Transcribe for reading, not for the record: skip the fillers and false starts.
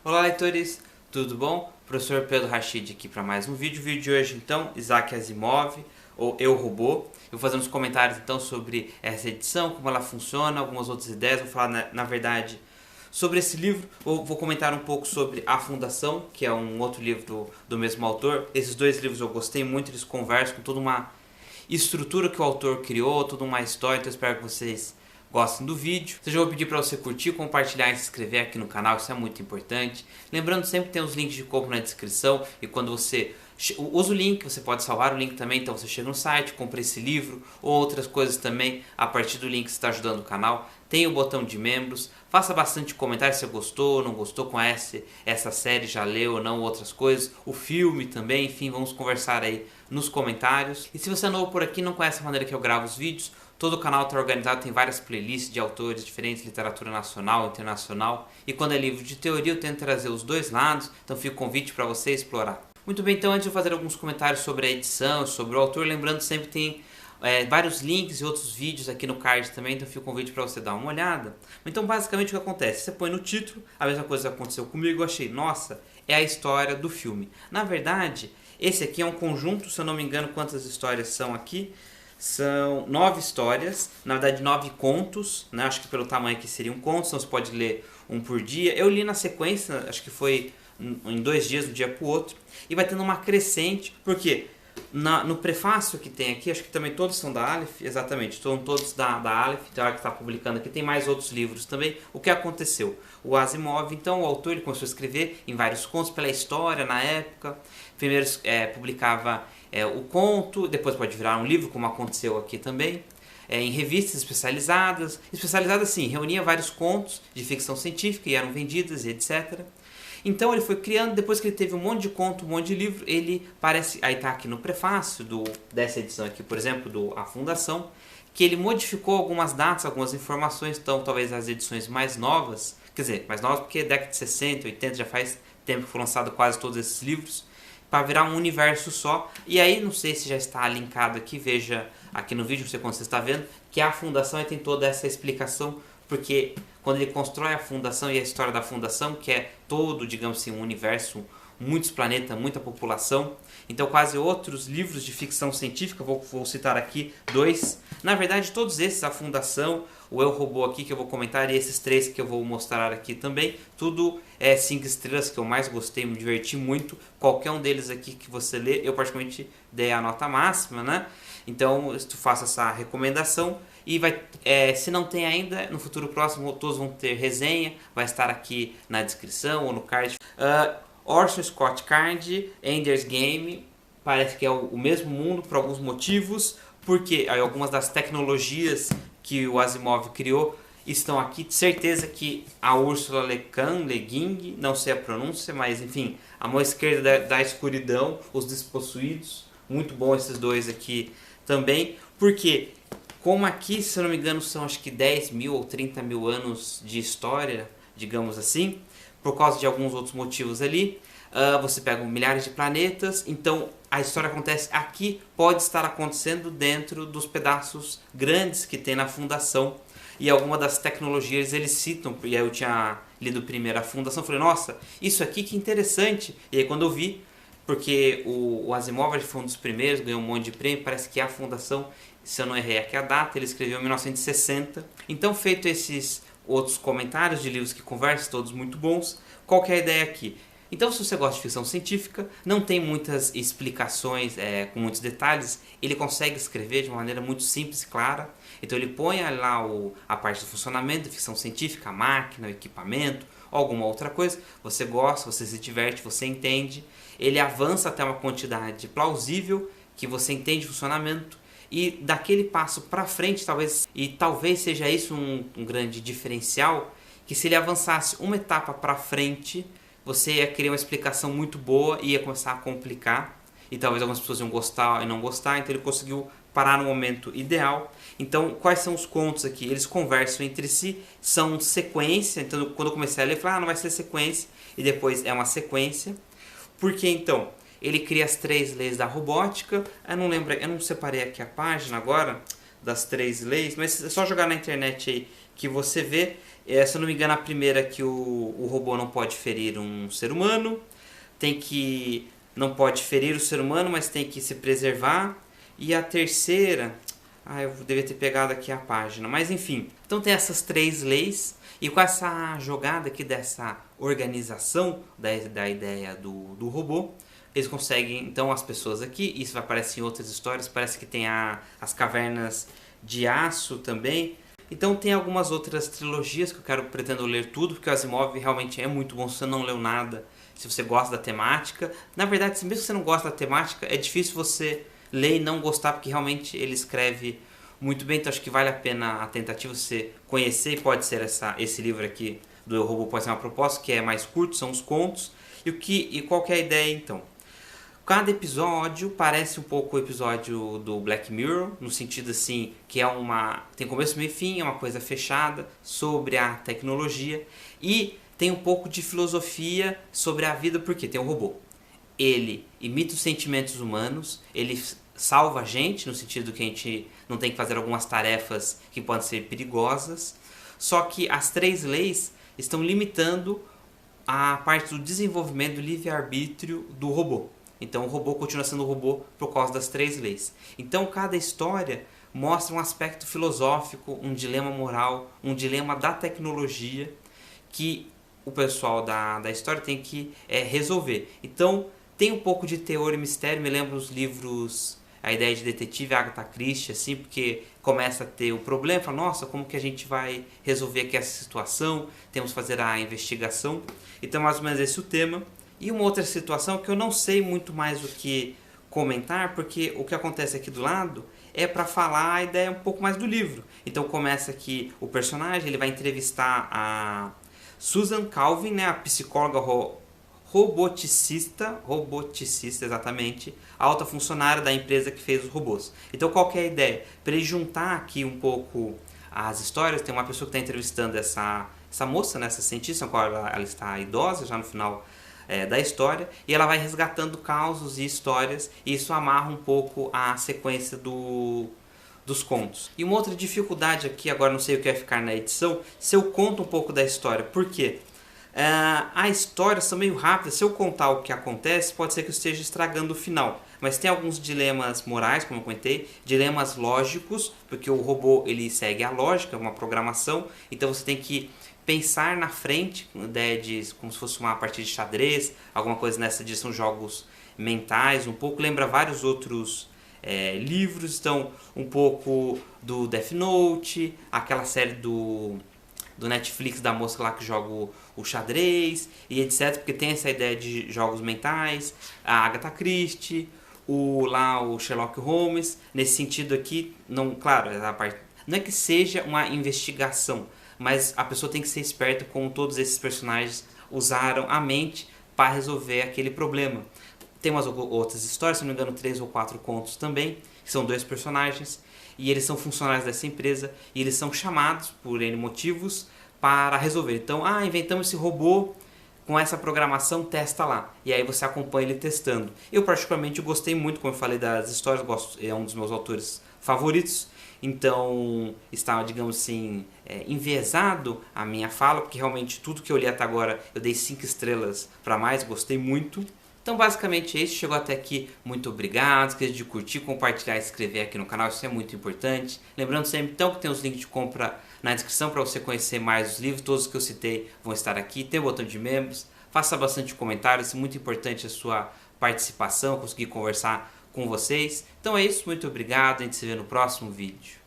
Olá, leitores, tudo bom? Professor Pedro Rachid aqui para mais um vídeo. O vídeo de hoje, então, Isaac Asimov, ou Eu, Robô. Eu vou fazer uns comentários, então, sobre essa edição, como ela funciona, algumas outras ideias. Vou falar, na verdade, sobre esse livro. Vou comentar um pouco sobre A Fundação, que é um outro livro do mesmo autor. Esses dois livros eu gostei muito, eles conversam com toda uma estrutura que o autor criou, toda uma história, então eu espero que vocês gostem do vídeo. Eu já vou pedir para você curtir, compartilhar e se inscrever aqui no canal, isso é muito importante. Lembrando sempre que tem os links de compra na descrição e quando você usa o link, você pode salvar o link também, então você chega no site, compra esse livro ou outras coisas também, a partir do link você está ajudando o canal. Tem o botão de membros, faça bastante comentário se você gostou, não gostou, conhece essa série, já leu ou não, outras coisas, o filme também, enfim, vamos conversar aí nos comentários. E se você é novo por aqui e não conhece a maneira que eu gravo os vídeos, todo o canal está organizado, tem várias playlists de autores diferentes, literatura nacional, internacional. E quando é livro de teoria, eu tento trazer os dois lados, então fica o convite para você explorar. Muito bem, então antes de eu fazer alguns comentários sobre a edição, sobre o autor, lembrando sempre tem vários links e outros vídeos aqui no card também, então fica o convite para você dar uma olhada. Então basicamente o que acontece? Você põe no título, a mesma coisa que aconteceu comigo, eu achei, nossa, é a história do filme. Na verdade, esse aqui é um conjunto, se eu não me engano quantas histórias são aqui, são 9 histórias, na verdade 9 contos, né? Acho que pelo tamanho aqui seria um conto, então você pode ler um por dia. Eu li na sequência, acho que foi em 2 dias, de um dia para o outro, e vai tendo uma crescente, porque no prefácio que tem aqui, acho que também todos são da Aleph, exatamente, são todos da Aleph, então a que está publicando aqui, tem mais outros livros também. O que aconteceu? O Asimov, então o autor, ele começou a escrever em vários contos pela história na época, primeiro publicava o conto, depois pode virar um livro, como aconteceu aqui também, em revistas especializadas, sim, reunia vários contos de ficção científica e eram vendidas e etc. Então ele foi criando, depois que ele teve um monte de conto, um monte de livro, ele parece, aí está aqui no prefácio dessa edição aqui, por exemplo, do A Fundação, que ele modificou algumas datas, algumas informações, então talvez as edições mais novas, quer dizer, mais novas porque é década de 60, 80, já faz tempo que foram lançados quase todos esses livros, para virar um universo só. E aí, não sei se já está linkado aqui, veja aqui no vídeo, não sei quando você está vendo, que a fundação tem toda essa explicação, porque quando ele constrói a fundação e a história da fundação, que é todo, digamos assim, um universo, muitos planetas, muita população, então quase outros livros de ficção científica, vou citar aqui 2, na verdade todos esses, a fundação, o Eu, Robô aqui que eu vou comentar e esses 3 que eu vou mostrar aqui também, tudo é 5 estrelas que eu mais gostei, me diverti muito, qualquer um deles aqui que você lê, eu particularmente dei a nota máxima, né? Então eu faço essa recomendação e se não tem ainda, no futuro próximo todos vão ter resenha, vai estar aqui na descrição ou no card. Orson Scott Card, Ender's Game, parece que é o mesmo mundo por alguns motivos, porque algumas das tecnologias que o Asimov criou estão aqui. Certeza que a Ursula Le Guin, não sei a pronúncia, mas enfim, a mão esquerda da escuridão, os despossuídos, muito bom esses dois aqui também, porque como aqui, se eu não me engano, são acho que 10 mil ou 30 mil anos de história, digamos assim, por causa de alguns outros motivos ali, você pega milhares de planetas, então a história acontece aqui, pode estar acontecendo dentro dos pedaços grandes que tem na fundação, e alguma das tecnologias eles citam, e aí eu tinha lido primeiro a fundação, falei, nossa, isso aqui que interessante, e aí quando eu vi, porque o Asimov foi um dos primeiros, ganhou um monte de prêmio, parece que a fundação, se eu não errei aqui a data, ele escreveu em 1960, então feito esses outros comentários de livros que conversam, todos muito bons, qual que é a ideia aqui? Então, se você gosta de ficção científica, não tem muitas explicações com muitos detalhes, ele consegue escrever de uma maneira muito simples e clara. Então, ele põe lá a parte do funcionamento da ficção científica, a máquina, o equipamento, alguma outra coisa. Você gosta, você se diverte, você entende. Ele avança até uma quantidade plausível que você entende o funcionamento. E daquele passo para frente, talvez seja isso um grande diferencial, que se ele avançasse uma etapa para frente, você ia criar uma explicação muito boa e ia começar a complicar. E talvez algumas pessoas iam gostar e não gostar, então ele conseguiu parar no momento ideal. Então, quais são os contos aqui? Eles conversam entre si, são sequência. Então, quando eu comecei a ler, eu falei, não vai ser sequência. E depois é uma sequência. Porque, então, ele cria as 3 leis da robótica. Eu não lembro, eu não separei aqui a página agora das 3 leis, mas é só jogar na internet aí que você vê. Se eu não me engano, a primeira é que o robô não pode ferir um ser humano, não pode ferir o ser humano, mas tem que se preservar. E a terceira, eu devia ter pegado aqui a página, mas enfim. Então tem essas 3 leis, e com essa jogada aqui dessa organização da ideia do robô, eles conseguem, então as pessoas aqui, isso vai aparecer em outras histórias, parece que tem as cavernas de aço também. Então tem algumas outras trilogias que eu pretendo ler tudo, porque o Asimov realmente é muito bom se você não leu nada, se você gosta da temática. Na verdade, mesmo que você não gosta da temática, é difícil você ler e não gostar, porque realmente ele escreve muito bem, então acho que vale a pena a tentativa você conhecer, e pode ser esse livro aqui do Eu, Robô pode ser uma proposta, que é mais curto, são os contos. E qual que é a ideia então? Cada episódio parece um pouco o episódio do Black Mirror, no sentido assim, que tem começo, meio e fim, é uma coisa fechada sobre a tecnologia, e tem um pouco de filosofia sobre a vida, porque tem um robô. Ele imita os sentimentos humanos, ele salva a gente, no sentido que a gente não tem que fazer algumas tarefas que podem ser perigosas, só que as 3 leis estão limitando a parte do desenvolvimento do livre-arbítrio do robô. Então o robô continua sendo robô por causa das 3 leis. Então cada história mostra um aspecto filosófico, um dilema moral, um dilema da tecnologia que o pessoal da história tem que resolver. Então tem um pouco de terror e mistério, me lembra os livros, a ideia de detetive Agatha Christie, assim, porque começa a ter o problema, fala, nossa, como que a gente vai resolver aqui essa situação, temos que fazer a investigação. Então mais ou menos esse é o tema. E uma outra situação que eu não sei muito mais o que comentar, porque o que acontece aqui do lado é para falar a ideia um pouco mais do livro. Então começa aqui o personagem, ele vai entrevistar a Susan Calvin, né, a psicóloga roboticista exatamente, alta funcionária da empresa que fez os robôs. Então qual que é a ideia? Para ele juntar aqui um pouco as histórias, tem uma pessoa que está entrevistando essa moça, né, essa cientista, com ela está idosa, já no final da história, e ela vai resgatando causos e histórias, e isso amarra um pouco a sequência dos contos. E uma outra dificuldade aqui, agora não sei o que vai ficar na edição, se eu conto um pouco da história. Por quê? As histórias são meio rápidas, se eu contar o que acontece, pode ser que eu esteja estragando o final. Mas tem alguns dilemas morais, como eu comentei, dilemas lógicos, porque o robô ele segue a lógica, uma programação, então você tem que pensar na frente, ideia de como se fosse uma partida de xadrez, alguma coisa nessa direção, jogos mentais, um pouco lembra vários outros livros, então um pouco do Death Note, aquela série do Netflix da moça lá que joga o xadrez e etc, porque tem essa ideia de jogos mentais, a Agatha Christie, o Sherlock Holmes, nesse sentido aqui, não, claro, não é que seja uma investigação, mas a pessoa tem que ser esperta como todos esses personagens usaram a mente para resolver aquele problema. Tem umas outras histórias, se não me engano 3 ou 4 contos também, que são 2 personagens, e eles são funcionários dessa empresa, e eles são chamados por N motivos para resolver. Então, inventamos esse robô com essa programação, testa lá. E aí você acompanha ele testando. Eu particularmente gostei muito, como eu falei, das histórias, é um dos meus autores favoritos. Então está, digamos assim, enviesado a minha fala, porque realmente tudo que eu li até agora eu dei 5 estrelas para mais, gostei muito. Então basicamente é isso, chegou até aqui, muito obrigado, esqueça de curtir, compartilhar e se inscrever aqui no canal, isso é muito importante. Lembrando sempre então que tem os links de compra na descrição para você conhecer mais os livros, todos que eu citei vão estar aqui, tem o botão de membros, faça bastante comentários, é muito importante a sua participação, conseguir conversar com vocês. Então é isso, muito obrigado, a gente se vê no próximo vídeo.